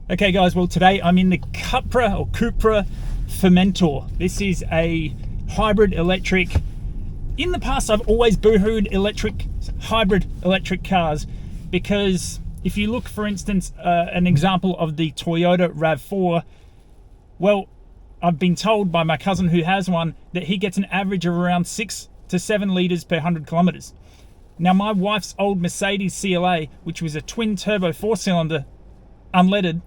Okay guys, well today I'm in the Cupra Formentor. This is a hybrid electric. In the past I've always boohooed hybrid electric cars because if you look, for instance, an example of the Toyota RAV4, well, I've been told by my cousin who has one that he gets an average of around 6 to 7 litres per 100 kilometres. Now my wife's old Mercedes CLA, which was a twin turbo 4-cylinder unleaded,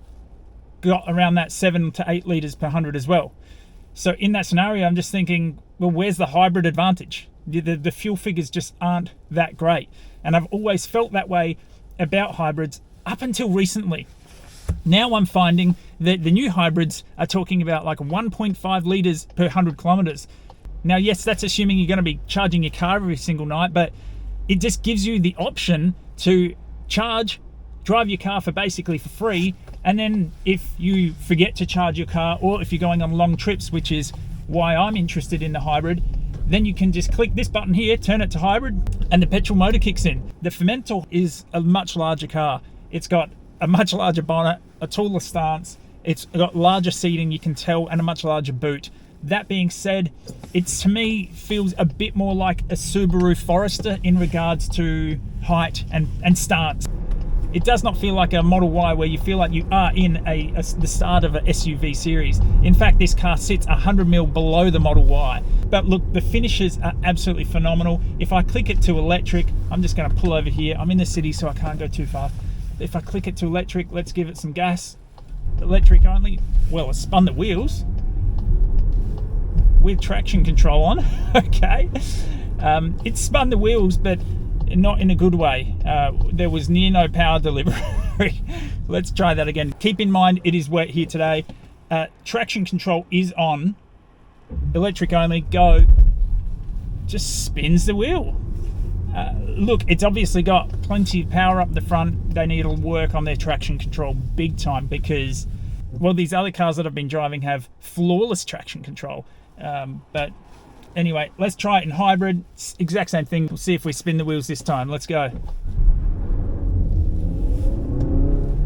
got around that 7 to 8 litres per 100 as well. So in that scenario, I'm just thinking, well, where's the hybrid advantage? The fuel figures just aren't that great. And I've always felt that way about hybrids up until recently. Now I'm finding that the new hybrids are talking about like 1.5 litres per 100 kilometres. Now, yes, that's assuming you're going to be charging your car every single night, but it just gives you the option to drive your car for free, and then if you forget to charge your car, or if you're going on long trips, which is why I'm interested in the hybrid, then you can just click this button here, turn it to hybrid, and the petrol motor kicks in. The Formentor is a much larger car. It's got a much larger bonnet, a taller stance, it's got larger seating, you can tell, and a much larger boot. That being said, it to me feels a bit more like a Subaru Forester in regards to height and stance. It does not feel like a Model Y where you feel like you are in the start of a SUV series. In fact, this car sits 100 mil below the Model Y. But look, the finishes are absolutely phenomenal. If I click it to electric, I'm just going to pull over here. I'm in the city, so I can't go too fast. If I click it to electric, let's give it some gas. Electric only. Well, it spun the wheels with traction control on. Okay. It spun the wheels, but not in a good way. There was near no power delivery. Let's try that again. Keep in mind it is wet here today. Traction control is on. Electric only, go. Just spins the wheel. Look, it's obviously got plenty of power up the front. They need to work on their traction control big time because, well, these other cars that I've been driving have flawless traction control. But anyway, let's try it in hybrid. Exact same thing. We'll see if we spin the wheels this time. Let's go.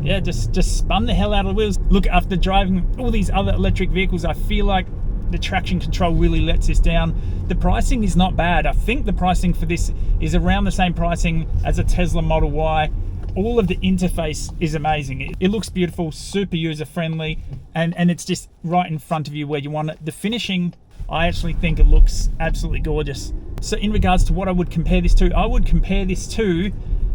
Yeah, just spun the hell out of the wheels. Look, after driving all these other electric vehicles, I feel like the traction control really lets this down. The pricing is not bad. I think the pricing for this is around the same pricing as a Tesla Model Y. All of the interface is amazing. It looks beautiful, super user friendly, and it's just right in front of you where you want it. The finishing, I actually think it looks absolutely gorgeous. So in regards to what I would compare this to, I would compare this to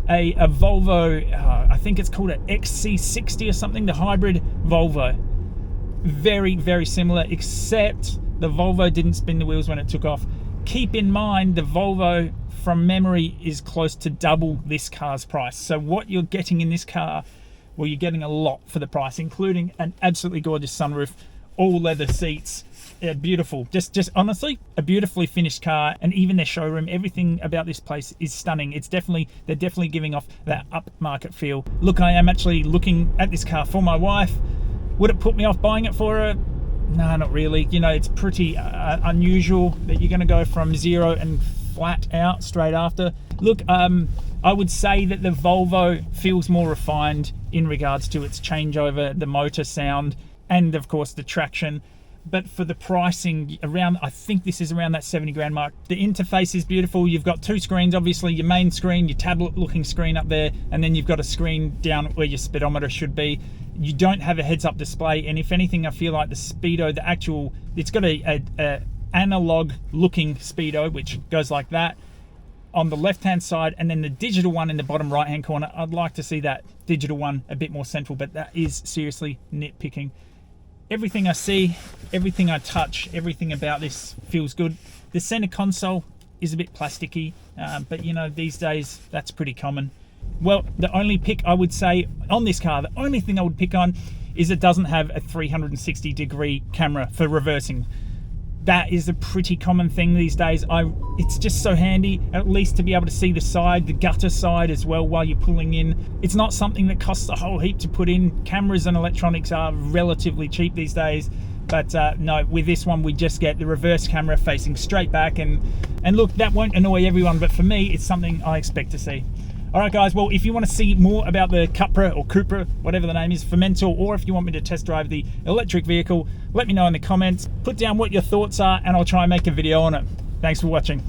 a Volvo, I think it's called an XC60 or something, the hybrid Volvo. Very, very similar, except the Volvo didn't spin the wheels when it took off. Keep in mind, the Volvo, from memory, is close to double this car's price. So what you're getting in this car, well, you're getting a lot for the price, including an absolutely gorgeous sunroof, all leather seats. Yeah, beautiful. Just honestly, a beautifully finished car, and even their showroom, everything about this place is stunning. They're definitely giving off that upmarket feel. Look, I am actually looking at this car for my wife. Would it put me off buying it for her? No, not really. You know, it's pretty unusual that you're going to go from zero and flat out straight after. Look, I would say that the Volvo feels more refined in regards to its changeover, the motor sound, and of course the traction. But for the pricing, I think this is around that 70 grand mark. The interface is beautiful. You've got two screens, obviously your main screen, your tablet looking screen up there, and then you've got a screen down where your speedometer should be. You don't have a heads-up display, and if anything, I feel like the speedo, it's got a analog looking speedo, which goes like that on the left-hand side, and then the digital one in the bottom right-hand corner. I'd like to see that digital one a bit more central, but that is seriously nitpicking. Everything I see, everything I touch, everything about this feels good. The center console is a bit plasticky, but you know, these days that's pretty common. Well, the only pick I would say on this car, the only thing I would pick on is it doesn't have a 360-degree camera for reversing. That is a pretty common thing these days. It's just so handy, at least to be able to see the side, the gutter side as well while you're pulling in. It's not something that costs a whole heap to put in. Cameras and electronics are relatively cheap these days, but no, with this one we just get the reverse camera facing straight back, and look, that won't annoy everyone, but for me it's something I expect to see. All right, guys, well, if you want to see more about the Cupra or Cupra, whatever the name is, Formentor, or if you want me to test drive the electric vehicle, let me know in the comments. Put down what your thoughts are and I'll try and make a video on it. Thanks for watching.